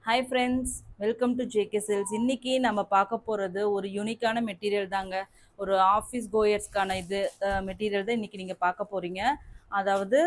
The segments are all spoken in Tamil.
Hi friends, welcome to JK sales. இன்னைக்கு நம்ம பார்க்க போகிறது ஒரு யூனிக்கான மெட்டீரியல் தாங்க. ஒரு ஆஃபீஸ் கோயர்ஸ்க்கான இது மெட்டீரியல் தான் இன்னைக்கு நீங்கள் பார்க்க போகிறீங்க. அதாவது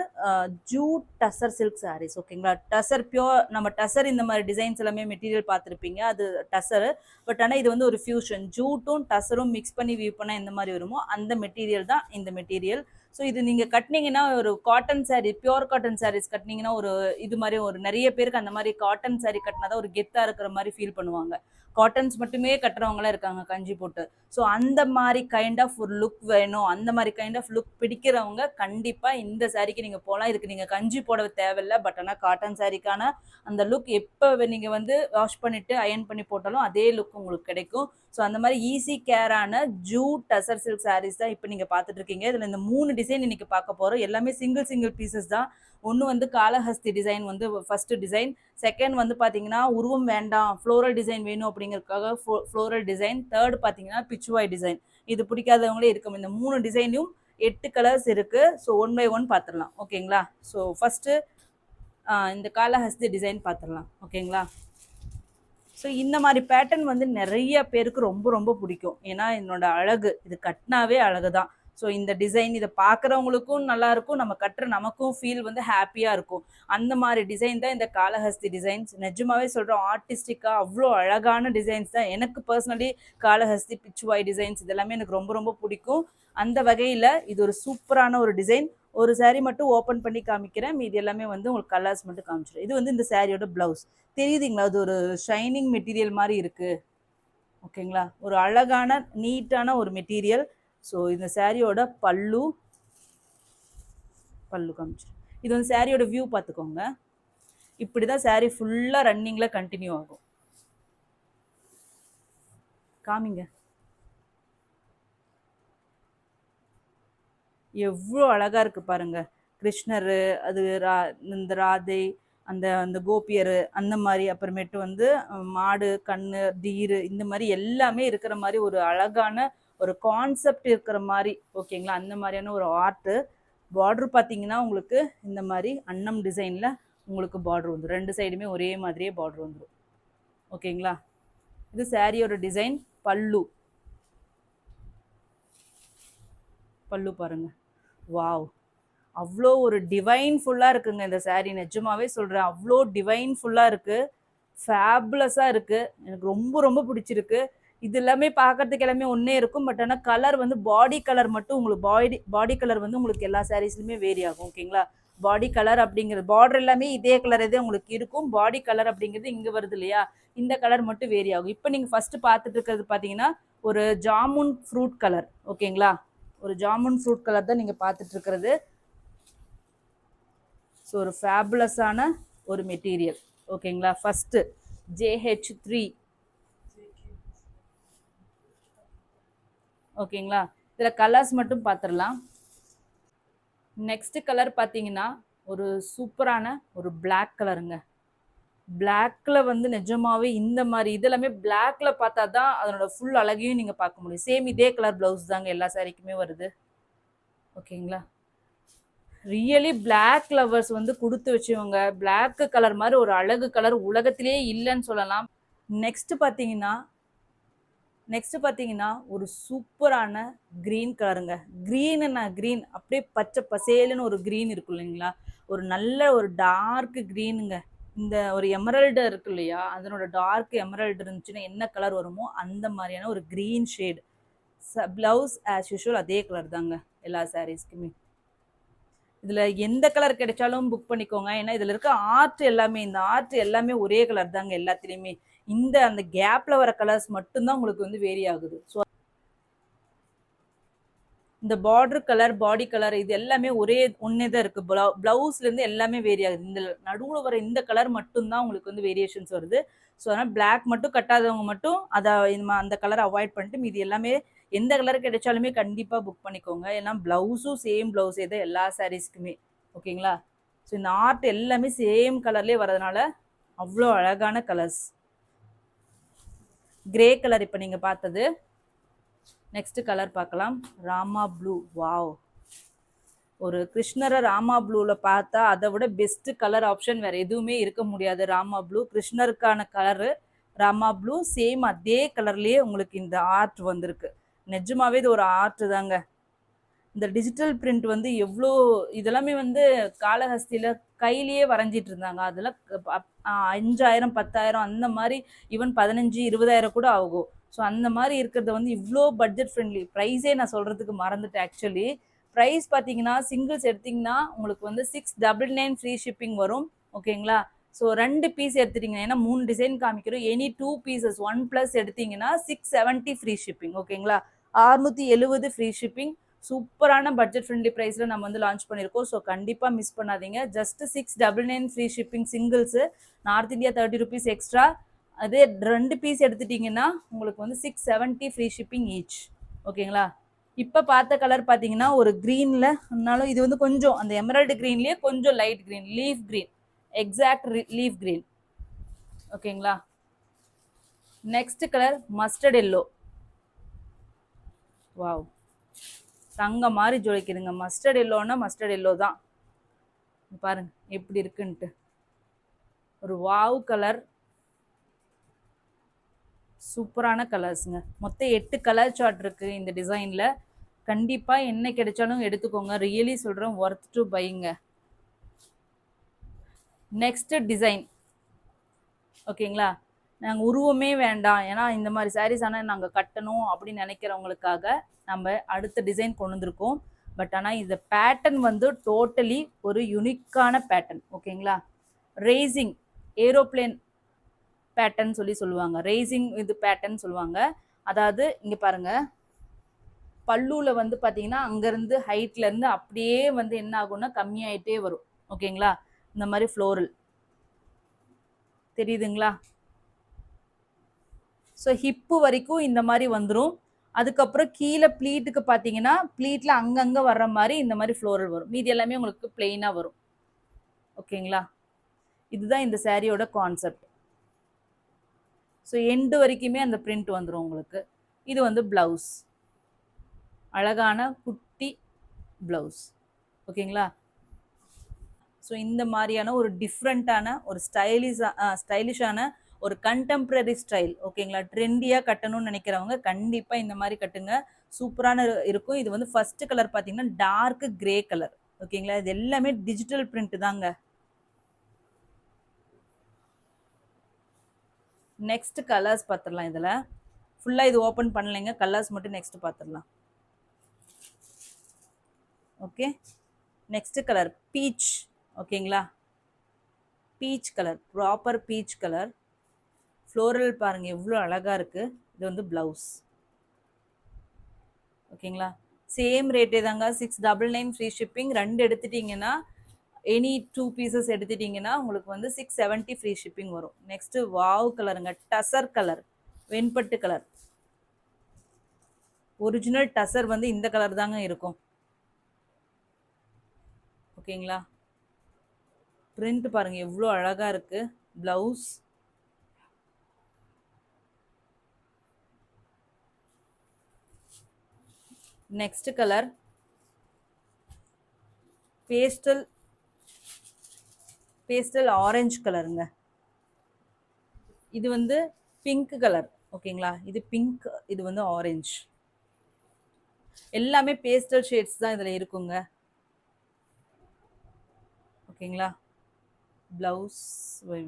ஜூட் டசர் சில்க் சாரீஸ். ஓகேங்களா? டசர் பியோர், நம்ம டசர் இந்த மாதிரி டிசைன்ஸ் எல்லாமே மெட்டீரியல் பார்த்துருப்பீங்க, அது டசர். பட் ஆனால் இது வந்து ஒரு ஃபியூஷன், ஜூட்டும் டசரும் மிக்ஸ் பண்ணி வியூ பண்ணால் எந்த மாதிரி வருமோ அந்த மெட்டீரியல் தான் இந்த மெட்டீரியல். ஸோ இது நீங்கள் கட்டினீங்கன்னா ஒரு cotton sari, pure cotton saris கட்டினீங்கன்னா ஒரு இது மாதிரி ஒரு நிறைய பேருக்கு அந்த மாதிரி காட்டன் சாரீ கட்டினா தான் ஒரு கெத்தாக இருக்கிற மாதிரி ஃபீல் பண்ணுவாங்க. காட்டன்ஸ் மட்டுமே கட்டுறவங்களாம் இருக்காங்க கஞ்சி போட்டு. ஸோ அந்த மாதிரி கைண்ட் ஆஃப் ஒரு லுக் வேணும், அந்த மாதிரி கைண்ட் ஆஃப் லுக் பிடிக்கிறவங்க கண்டிப்பாக இந்த சாரீக்கு நீங்கள் போகலாம். இதுக்கு நீங்கள் கஞ்சி போட தேவையில்லை. பட் ஆனால் காட்டன் சாரீக்கான அந்த லுக் எப்போ நீங்கள் வந்து வாஷ் பண்ணிவிட்டு அயன் பண்ணி போட்டாலும் அதே லுக் உங்களுக்கு கிடைக்கும். ஸோ அந்த மாதிரி ஈஸி கேரான ஜூட் டசர் சில்க் சாரீஸ் தான் இப்போ நீங்கள் பார்த்துட்டு இருக்கீங்க. இதில் இந்த 3 டிசைன் இன்னைக்கு பார்க்க போகிறோம். எல்லாமே சிங்கிள் சிங்கிள் பீசஸ் தான். ஒன்று வந்து காலஹஸ்தி டிசைன் வந்து ஃபர்ஸ்ட் டிசைன். செகண்ட் வந்து பார்த்தீங்கன்னா உருவம் வேண்டாம், ஃப்ளோரல் டிசைன் வேணும் அப்படிங்கிறதுக்காக ஃப்ளோரல் டிசைன். தேர்ட் பார்த்தீங்கன்னா பிச்சுவாய் டிசைன். இது பிடிக்காதவங்களே இருக்கும். இந்த 3 டிசைனையும் 8 கலர்ஸ் இருக்கு. ஸோ ஒன் பை ஒன் பார்த்துடலாம். ஓகேங்களா? ஸோ ஃபர்ஸ்ட் இந்த காலஹஸ்தி டிசைன் பார்த்துடலாம். ஓகேங்களா? ஸோ இந்த மாதிரி பேட்டர்ன் வந்து நிறைய பேருக்கு ரொம்ப ரொம்ப பிடிக்கும். ஏன்னா என்னோட அழகு, இது கட்டினாவே அழகு தான். ஸோ இந்த டிசைன் இதை பார்க்குறவங்களுக்கும் நல்லா இருக்கும், நம்ம கட்டுற நமக்கும் ஃபீல் வந்து ஹாப்பியாக இருக்கும். அந்த மாதிரி டிசைன் தான் இந்த காலஹஸ்தி டிசைன்ஸ். நிஜமாவே சொல்கிறோம், ஆர்டிஸ்டிக்காக அவ்வளோ அழகான டிசைன்ஸ் தான். எனக்கு பர்சனலி காலஹஸ்தி, பிச்சுவாய் டிசைன்ஸ் இதெல்லாமே எனக்கு ரொம்ப ரொம்ப பிடிக்கும். அந்த வகையில் இது ஒரு சூப்பரான ஒரு டிசைன். ஒரு சாரீ மட்டும் ஓப்பன் பண்ணி காமிக்கிறேன், மீதி எல்லாமே வந்து உங்களுக்கு கலர்ஸ் மட்டும் காமிச்சிடும். இது வந்து இந்த சாரியோட பிளவுஸ். தெரியுதுங்களா? அது ஒரு ஷைனிங் மெட்டீரியல் மாதிரி இருக்கு. ஓகேங்களா? ஒரு அழகான நீட்டான ஒரு மெட்டீரியல். ஸோ இந்த சாரியோட பல்லு காமிச்சிடும். இது வந்து சாரியோட வியூ பார்த்துக்கோங்க. இப்படி தான் சாரி ஃபுல்லாக ரன்னிங்கில் கண்டினியூ ஆகும். காமிங்க, எவ்வளோ அழகாக இருக்குது பாருங்க. கிருஷ்ணர், அது இந்த ராதை, அந்த அந்த கோபியர், அந்த மாதிரி, அப்புறமேட்டு வந்து மாடு, கண்ணு, தீரு, இந்த மாதிரி எல்லாமே இருக்கிற மாதிரி ஒரு அழகான ஒரு கான்செப்ட் இருக்கிற மாதிரி. ஓகேங்களா? அந்த மாதிரியான ஒரு ஆர்ட்டு. பார்டர் பார்த்தீங்கன்னா உங்களுக்கு இந்த மாதிரி அன்னம் டிசைனில் உங்களுக்கு பார்டர் வந்துடும். 2 சைடுமே ஒரே மாதிரியே பார்டர் வந்துடும். ஓகேங்களா? இது சாரியோட டிசைன். பல்லு பாருங்க. வாவ், அவ்வளோ ஒரு டிவைன் ஃபுல்லாக இருக்குங்க இந்த சாரீ. நிஜமாவே சொல்கிறேன், அவ்வளோ டிவைன் ஃபுல்லாக இருக்குது, ஃபேபுலஸாக இருக்குது. எனக்கு ரொம்ப ரொம்ப பிடிச்சிருக்கு. இது எல்லாமே பார்க்கறதுக்கு எல்லாமே ஒன்றே இருக்கும். பட் ஆனால் கலர் வந்து பாடி கலர் மட்டும் உங்களுக்கு பாடி கலர் வந்து உங்களுக்கு எல்லா சாரீஸ்லையுமே வேரி ஆகும். ஓகேங்களா? பாடி கலர் அப்படிங்கிறது, பார்டர் எல்லாமே இதே கலர் இதே உங்களுக்கு இருக்கும். பாடி கலர் அப்படிங்கிறது இங்கே வருது இல்லையா, இந்த கலர் மட்டும் வேரி ஆகும். இப்போ நீங்கள் ஃபஸ்ட்டு பார்த்துட்டு இருக்கிறது பார்த்தீங்கன்னா ஒரு ஜாமுன் ஃப்ரூட் கலர். ஓகேங்களா? ஒரு ஜாமுன் ஃப்ரூட் கலர் தான் நீங்கள் பார்த்துட்டு இருக்கிறது. ஸோ ஒரு ஃபேபுலஸான ஒரு மெட்டீரியல். ஓகேங்களா? First JH3. ஓகேங்களா? இதில் கலர்ஸ் மட்டும் பார்த்துடலாம். நெக்ஸ்ட் கலர் பார்த்தீங்கன்னா ஒரு சூப்பரான ஒரு பிளாக் கலருங்க. பிளாக்ல வந்து நிஜமாவே இந்த மாதிரி இதெல்லாமே பிளாக்ல பார்த்தா தான் அதனோட ஃபுல் அழகையும் நீங்கள் பார்க்க முடியும். சேம் இதே கலர் ப்ளவுஸ் தாங்க எல்லா சாரிக்குமே வருது. ஓகேங்களா? ரியலி பிளாக் லவர்ஸ் வந்து கொடுத்து வச்சவங்க, பிளாக் கலர் மாதிரி ஒரு அழகு கலர் உலகத்திலேயே இல்லைன்னு சொல்லலாம். நெக்ஸ்ட் பார்த்தீங்கன்னா ஒரு சூப்பரான க்ரீன் கலருங்க. க்ரீன் அப்படியே பச்சை பசேலுன்னு ஒரு க்ரீன் இருக்கும் இல்லைங்களா, ஒரு நல்ல ஒரு டார்க் க்ரீனுங்க. இந்த ஒரு எமரல்டு இருக்கு இல்லையா, அதனோட டார்க் எமரல்டு இருந்துச்சுன்னா என்ன கலர் வருமோ அந்த மாதிரியான ஒரு green shade. Blouse as usual அதே கலர் தாங்க எல்லா சாரீஸ்க்குமே. இதில் எந்த கலர் கிடைச்சாலும் புக் பண்ணிக்கோங்க. ஏன்னா இதில் இருக்க ஆர்ட் எல்லாமே, இந்த ஆர்ட் எல்லாமே ஒரே கலர் தாங்க எல்லாத்துலேயுமே. இந்த அந்த கேப்பில் வர கலர்ஸ் மட்டும்தான் உங்களுக்கு வந்து வேரி ஆகுது. ஸோ இந்த பார்டர் கலர், பாடி கலர் இது எல்லாமே ஒன்றே தான் இருக்குது. ப்ளவுஸ்லேருந்து எல்லாமே வேரி ஆகுது. இந்த நடுவில் வர இந்த கலர் மட்டும்தான் உங்களுக்கு வந்து வேரியேஷன்ஸ் வருது. ஸோ அதனால் பிளாக் மட்டும் கட்டாதவங்க மட்டும் அதை அந்த கலரை அவாய்ட் பண்ணிட்டு மீதி எல்லாமே எந்த கலர் கிடைச்சாலுமே கண்டிப்பாக புக் பண்ணிக்கோங்க. ஏன்னா ப்ளவுஸும் சேம் ப்ளவுஸே தான் எல்லா சாரீஸ்க்குமே. ஓகேங்களா? ஸோ இந்த ஆர்ட் எல்லாமே சேம் கலர்லேயே வரதுனால அவ்வளோ அழகான கலர்ஸ். கிரே கலர் இப்போ நீங்கள் பார்த்தது. நெக்ஸ்ட் கலர் பார்க்கலாம், ராமா ப்ளூ. வாவ், ஒரு கிருஷ்ணரை ராமா ப்ளூவில் பார்த்தா அதை விட பெஸ்ட்டு கலர் ஆப்ஷன் வேறு எதுவுமே இருக்க முடியாது. ராமா ப்ளூ கிருஷ்ணருக்கான கலரு ராமா ப்ளூ சேம் அதே கலர்லேயே உங்களுக்கு இந்த ஆர்ட் வந்திருக்கு. நிஜமாவே இது ஒரு ஆர்ட் தாங்க. இந்த டிஜிட்டல் பிரிண்ட் வந்து எவ்வளோ இதெல்லாமே வந்து காளஹஸ்தியில் கையிலேயே வரைஞ்சிட்டு இருந்தாங்க. அதெல்லாம் 5000 10,000 அந்த மாதிரி ஈவன் 15 20,000 கூட ஆகும். ஸோ அந்த மாதிரி இருக்கிறத வந்து இவ்வளோ பட்ஜெட் ஃப்ரெண்ட்லி ப்ரைஸே நான் சொல்கிறதுக்கு மறந்துட்டேன். ஆக்சுவலி ப்ரைஸ் பார்த்தீங்கன்னா சிங்கிள்ஸ் எடுத்திங்கன்னா உங்களுக்கு வந்து 699 ஃப்ரீ ஷிப்பிங் வரும். ஓகேங்களா? ஸோ 2 பீஸ் எடுத்துட்டீங்க, ஏன்னா 3 டிசைன் காமிக்கிறோம். எனி 2 பீசஸ் 1+ எடுத்தீங்கன்னா 670 ஃப்ரீ ஷிப்பிங். ஓகேங்களா? 670 ஃப்ரீ ஷிப்பிங். சூப்பரான பட்ஜெட் ஃப்ரெண்ட்லி ப்ரைஸில் நம்ம வந்து லான்ச் பண்ணியிருக்கோம். ஸோ கண்டிப்பாக மிஸ் பண்ணாதீங்க. Just 699 free shipping shingles. North India 30 rupees extra. அதே 2 பீஸ் எடுத்துட்டிங்கன்னா உங்களுக்கு வந்து 670 ஃப்ரீ ஷிப்பிங் ஈச். ஓகேங்களா? இப்போ பார்த்த கலர் பார்த்தீங்கன்னா ஒரு க்ரீனில், அதனால இது வந்து கொஞ்சம் அந்த எமரல்டு க்ரீன்லேயே கொஞ்சம் light green, leaf green, exact leaf green. ஓகேங்களா? Next colour mustard yellow. Wow, தங்க மாதிரி ஜொலிக்குதுங்க. மஸ்டர்ட் எல்லோன்னா மஸ்டர்ட் எல்லோ தான். பாருங்க எப்படி இருக்குன்ட்டு. ஒரு வாவ் கலர், சூப்பரான கலர்ஸுங்க. மொத்தம் 8 கலர் சார்ட் இருக்குது இந்த டிசைனில். கண்டிப்பாக என்ன கிடைச்சாலும் எடுத்துக்கோங்க. ரியலி சொல்கிறேன், ஒர்த் டு பைங்க. Next design. ஓகேங்களா? நாங்கள் உருவமே வேண்டாம், ஏன்னா இந்த மாதிரி சாரீஸ் ஆனால் நாங்கள் கட்டணும் அப்படின்னு நினைக்கிறவங்களுக்காக நம்ம அடுத்த டிசைன் கொண்டு வந்திருக்கோம். பட் ஆனால் இந்த பேட்டர்ன் வந்து டோட்டலி ஒரு யுனிக்கான பேட்டர்ன். ஓகேங்களா? ரேசிங் ஏரோப்ளேன் பேட்டர்ன் சொல்லுவாங்க. ரேசிங் இது பேட்டர்ன் சொல்லுவாங்க. அதாவது இங்கே பாருங்கள், பல்லுவில் வந்து பார்த்தீங்கன்னா அங்கேருந்து ஹைட்லேருந்து அப்படியே வந்து என்ன ஆகும்னா கம்மியாயிட்டே வரும். ஓகேங்களா? இந்த மாதிரி ஃப்ளோரல் தெரியுதுங்களா? ஸோ ஹிப்பு வரைக்கும் இந்த மாதிரி வந்துடும். அதுக்கப்புறம் கீழே ப்ளீட்டுக்கு பார்த்தீங்கன்னா ப்ளீட்டில் அங்கங்கே வர்ற மாதிரி இந்த மாதிரி ஃப்ளோரல் வரும். மீதி எல்லாமே உங்களுக்கு பிளெயினாக வரும். ஓகேங்களா? இதுதான் இந்த சாரியோட கான்செப்ட். ஸோ எண்டு வரைக்குமே அந்த பிரிண்ட் வந்துடும் உங்களுக்கு. இது வந்து ப்ளவுஸ், அழகான குட்டி ப்ளவுஸ். ஓகேங்களா? ஸோ இந்த மாதிரியான ஒரு டிஃப்ரெண்ட்டான ஒரு ஸ்டைலிஷான ஒரு கண்டெம்ப்ரரி ஸ்டைல். ஓகேங்களா? ட்ரெண்டியாக கட்டணும்னு நினைக்கிறவங்க கண்டிப்பாக இந்த மாதிரி கட்டுங்க. சூப்பரான இருக்கும். இது வந்து ஃபர்ஸ்ட் கலர் பார்த்தீங்கன்னா டார்க் கிரே கலர். ஓகேங்களா? இது எல்லாமே டிஜிட்டல் பிரிண்ட் தாங்க. நெக்ஸ்ட் கலர்ஸ் பார்த்துடலாம். இதில் ஃபுல்லாக இது ஓப்பன் பண்ணலைங்க, கலர்ஸ் மட்டும் நெக்ஸ்ட் பார்த்துடலாம். Okay, next colour peach. ஓகேங்களா? Peach colour, proper peach colour. Floral பாருங்கள் எவ்வளோ அழகாக இருக்குது. இது வந்து ப்ளவுஸ். ஓகேங்களா? சேம் ரேட்டே தாங்க, 699 ஃப்ரீ ஷிப்பிங். 2 எடுத்துட்டிங்கன்னா எனி 2 பீசஸ் எடுத்துட்டிங்கன்னா உங்களுக்கு வந்து 670 ஃப்ரீ ஷிப்பிங் வரும். நெக்ஸ்ட்டு வாவ் கலருங்க, டசர் கலர், வெண்பட்டு கலர். ஒரிஜினல் டசர் வந்து இந்த கலர் தாங்க இருக்கும். ஓகேங்களா? பிரிண்ட் பாருங்கள் எவ்வளோ அழகாக இருக்குது. Blouse. Next colour pastel orange கலருங்க. இது வந்து பிங்க் கலர். ஓகேங்களா? இது பிங்க், இது வந்து ஆரஞ்சு. எல்லாமே பேஸ்டல் ஷேட்ஸ் தான் இதில் இருக்குங்க. ஓகேங்களா? ப்ளவுஸ்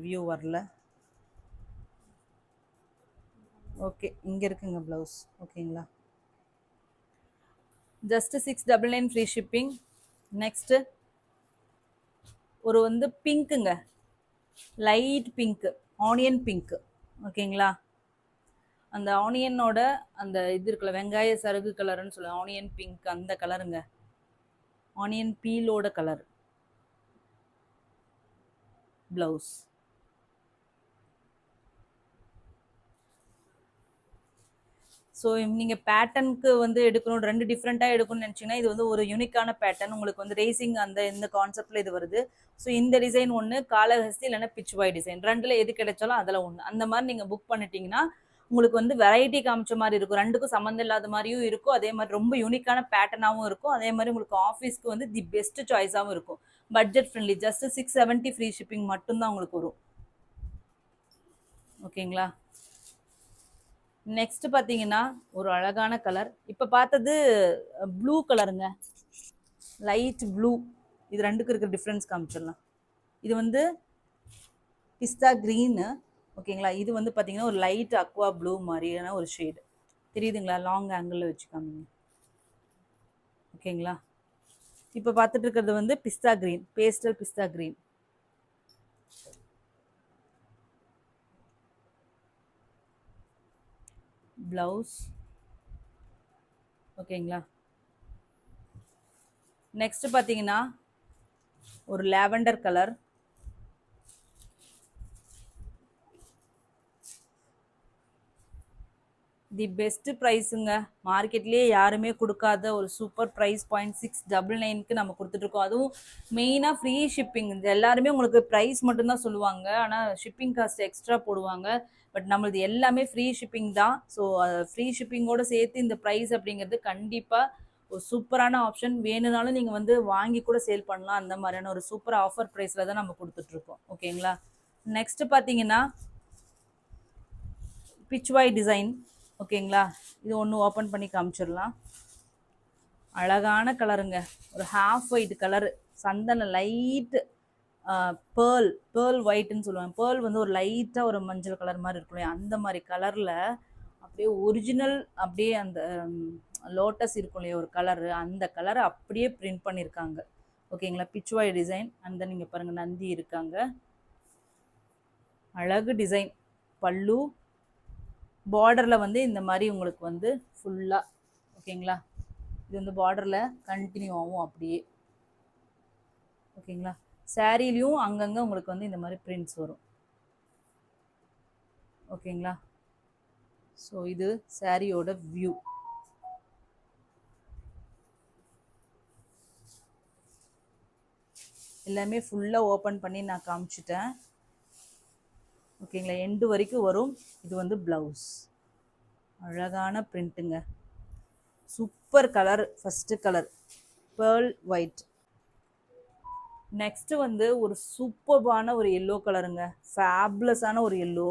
வியூ வரல. ஓகே, இங்கே இருக்குங்க ப்ளவுஸ். ஓகேங்களா? Just 699 free shipping. நெக்ஸ்ட்டு ஒரு வந்து பிங்க்குங்க, லைட் பிங்க்கு, ஆனியன் பிங்க்கு. ஓகேங்களா? அந்த ஆனியனோட அந்த இது இருக்குல்ல, வெங்காய சருகு கலர்னு சொல்லுவாங்க, ஆனியன் பிங்க் அந்த கலருங்க. ஆனியன் பீலோட கலர். ப்ளவுஸ். ஸோ நீங்கள் பேட்டர்னுக்கு வந்து எடுக்கணும், 2 டிஃப்ரெண்ட்டாக எடுக்கணும்னு நினச்சிங்கன்னா இது வந்து ஒரு யூனிக்கான பேட்டர்ன். உங்களுக்கு வந்து ரேசிங் அந்த இந்த கான்செப்டில் இது வருது. ஸோ இந்த டிசைன் ஒன்று, காளஹஸ்தி இல்லைன்னா பிச்சுவாய் டிசைன், 2ல் எது கிடைச்சாலும் அதில் ஒன்று. அந்த மாதிரி நீங்கள் புக் பண்ணிட்டீங்கன்னா உங்களுக்கு வந்து வெரைட்டி காமிச்ச மாதிரி இருக்கும், ரெண்டுக்கும் சம்மந்தம் இல்லாத மாதிரியும் இருக்கும், அதே மாதிரி ரொம்ப யூனிக்கான பேட்டர்னாகவும் இருக்கும், அதே மாதிரி உங்களுக்கு ஆஃபீஸ்க்கு வந்து தி பெஸ்ட் சாய்ஸாகவும் இருக்கும். Budget friendly, just 670 free shipping மட்டும்தான் உங்களுக்கு வரும். ஓகேங்களா. நெக்ஸ்ட் பார்த்தீங்கன்னா ஒரு அழகான கலர், இப்போ பார்த்தது ப்ளூ கலருங்க, லைட் ப்ளூ. இது ரெண்டுக்கும் இருக்கிற டிஃப்ரென்ஸ் காமிச்சிடலாம். இது வந்து பிஸ்தா க்ரீனு. ஓகேங்களா. இது வந்து பார்த்தீங்கன்னா ஒரு லைட் அக்வா ப்ளூ மாதிரியான ஒரு ஷேடு தெரியுதுங்களா, லாங் ஆங்கிளில் வச்சுக்காமீங்க. ஓகேங்களா. இப்போ பார்த்துட்டு இருக்கிறது வந்து பிஸ்தா க்ரீன், பேஸ்டல் பிஸ்தா க்ரீன். ப்ளவுஸ். ஓகேங்களா. நெக்ஸ்ட் பார்த்தீங்கன்னா ஒரு லாவெண்டர் கலர், தி பெஸ்ட் ப்ரைஸுங்க, மார்க்கெட்லேயே யாருமே கொடுக்காத ஒரு சூப்பர் ப்ரைஸ் பாயிண்ட் 699க்கு நம்ம கொடுத்துட்ருக்கோம். அதுவும் மெயினாக ஃப்ரீ ஷிப்பிங். இது எல்லாருமே உங்களுக்கு ப்ரைஸ் மட்டும்தான் சொல்லுவாங்க, ஆனால் ஷிப்பிங் காஸ்ட் எக்ஸ்ட்ரா போடுவாங்க. பட் நம்மளது எல்லாமே ஃப்ரீ ஷிப்பிங் தான். ஸோ ஃப்ரீ ஷிப்பிங்கோடு சேர்த்து இந்த ப்ரைஸ் அப்படிங்கிறது கண்டிப்பாக ஒரு சூப்பரான ஆப்ஷன். வேணும்னாலும் நீங்கள் வந்து வாங்கி கூட சேல் பண்ணலாம். அந்த மாதிரியான ஒரு சூப்பர் ஆஃபர் ப்ரைஸில் தான் நம்ம கொடுத்துட்ருக்கோம். ஓகேங்களா. நெக்ஸ்ட் பார்த்தீங்கன்னா பிச்வாய் டிசைன். ஓகேங்களா. இது ஒன்று ஓப்பன் பண்ணி காமிச்சிடலாம். அழகான கலருங்க, ஒரு ஹாஃப் ஒயிட் கலரு, சந்தன லைட்டு பேர்ல் ஒயிட்னு சொல்லுவாங்க. பேர்ல் வந்து ஒரு லைட்டாக ஒரு மஞ்சள் கலர் மாதிரி இருக்கும் இல்லையா, அந்த மாதிரி கலரில் அப்படியே ஒரிஜினல், அப்படியே அந்த லோட்டஸ் இருக்கும் இல்லையா ஒரு கலரு, அந்த கலரை அப்படியே பிரிண்ட் பண்ணியிருக்காங்க. ஓகேங்களா. பிச்வாய் டிசைன். அந்த நீங்கள் பாருங்கள், நந்தி இருக்காங்க, அழகு டிசைன். பல்லு பார்டரில் வந்து இந்த மாதிரி உங்களுக்கு வந்து ஃபுல்லாக. ஓகேங்களா. இது வந்து பார்டரில் கண்டினியூ ஆகும் அப்படியே. ஓகேங்களா. சாரீலையும் அங்கங்கே உங்களுக்கு வந்து இந்த மாதிரி பிரிண்ட்ஸ் வரும். ஓகேங்களா. ஸோ இது சாரியோட வியூ. எல்லாமே ஃபுல்லாக ஓப்பன் பண்ணி நான் காமிச்சிட்டேன். ஓகேங்களா. எண்டு வரைக்கும் வரும். இது வந்து ப்ளவுஸ், அழகான பிரிண்ட்டுங்க, super colour. First colour pearl white. Next வந்து ஒரு சூப்பர்பான ஒரு எல்லோ கலருங்க, ஃபேப்லஸான ஒரு எல்லோ.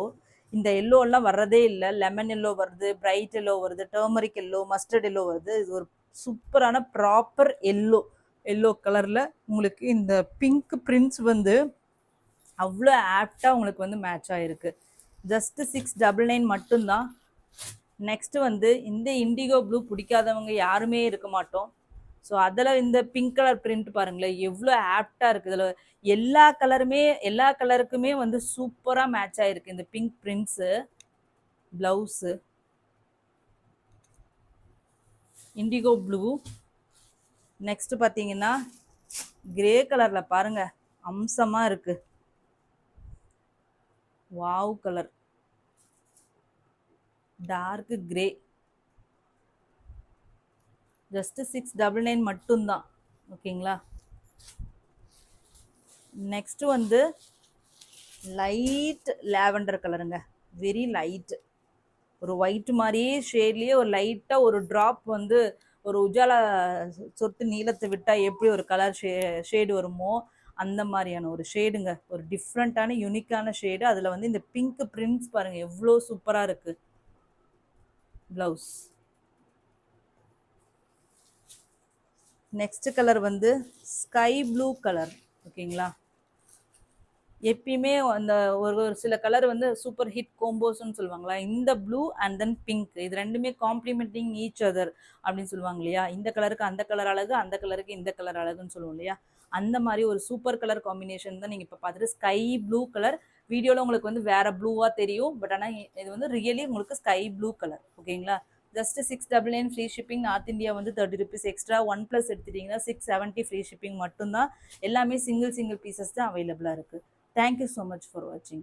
இந்த எல்லோலாம் வர்றதே இல்லை. லெமன் எல்லோ வருது, பிரைட் எல்லோ வருது, டர்மரிக் எல்லோ, மஸ்டர்ட் எல்லோ வருது. இது ஒரு சூப்பரான ப்ராப்பர் எல்லோ கலரில் உங்களுக்கு இந்த பிங்க் பிரிண்ட்ஸ் வந்து அவ்வளோ ஆப்டாக உங்களுக்கு வந்து மேட்ச் ஆகிருக்கு. ஜஸ்ட்டு 699 மட்டும்தான். நெக்ஸ்ட்டு வந்து இந்த இண்டிகோ ப்ளூ பிடிக்காதவங்க யாருமே இருக்க மாட்டோம். ஸோ அதில் இந்த பிங்க் கலர் பிரிண்ட் பாருங்களேன், எவ்வளோ ஆப்டாக இருக்குது. இதில் எல்லா கலருக்குமே வந்து சூப்பராக மேட்ச் ஆகிருக்கு இந்த pink prints. Blouse indigo blue. Next பார்த்தீங்கன்னா கிரே கலரில் பாருங்க, அம்சமாக இருக்கு. Wow colour, dark grey. Just 699 மட்டும்தான். ஓகேங்களா. நெக்ஸ்ட் வந்து லைட் லாவெண்டர் கலருங்க, வெரி லைட். ஒரு ஒயிட் மாதிரியே ஷேட்லேயே ஒரு லைட்டாக ஒரு ட்ராப் வந்து ஒரு உஜாலா சொட்டு நீளத்தை விட்டால் எப்படி ஒரு கலர் ஷேடு வருமோ அந்த மாதிரியான ஒரு ஷேடுங்க. ஒரு டிஃப்ரெண்ட்டான யூனிக்கான ஷேடு. அதில் வந்து இந்த பிங்க் பிரிண்ட்ஸ் பாருங்கள் எவ்வளோ சூப்பராக இருக்குது. ப்ளவுஸ். நெக்ஸ்ட் கலர் வந்து ஸ்கை ப்ளூ கலர். ஓகேங்களா. எப்பயுமே அந்த ஒரு சில கலர் வந்து சூப்பர் ஹிட் கோம்போஸ்ன்னு சொல்லுவாங்களா, இந்த ப்ளூ அண்ட் தென் பிங்க், இது ரெண்டுமே காம்ப்ளிமெண்டிங் ஈச் அதர் அப்படின்னு சொல்லுவாங்க இல்லையா. இந்த கலருக்கு அந்த கலர் அழகு, அந்த கலருக்கு இந்த கலர் அழகுன்னு சொல்லுவோம் இல்லையா. அந்த மாதிரி ஒரு சூப்பர் கலர் காம்பினேஷன் தான் நீங்கள் இப்போ பார்த்துட்டு. ஸ்கை ப்ளூ கலர் வீடியோவில் உங்களுக்கு வந்து வேற ப்ளூவாக தெரியும், பட் ஆனால் இது வந்து ரியலி உங்களுக்கு ஸ்கை ப்ளூ கலர். ஓகேங்களா. Just 699 free shipping. North India வந்து 30 rupees எக்ஸ்ட்ரா. 1+ எடுத்துட்டிங்கன்னா 670 ஃப்ரீ ஷிப்பிங் மட்டும்தான். எல்லாமே சிங்கிள் பீசஸ் தான் அவைலபிளாக இருக்குது. Thank you so much for watching.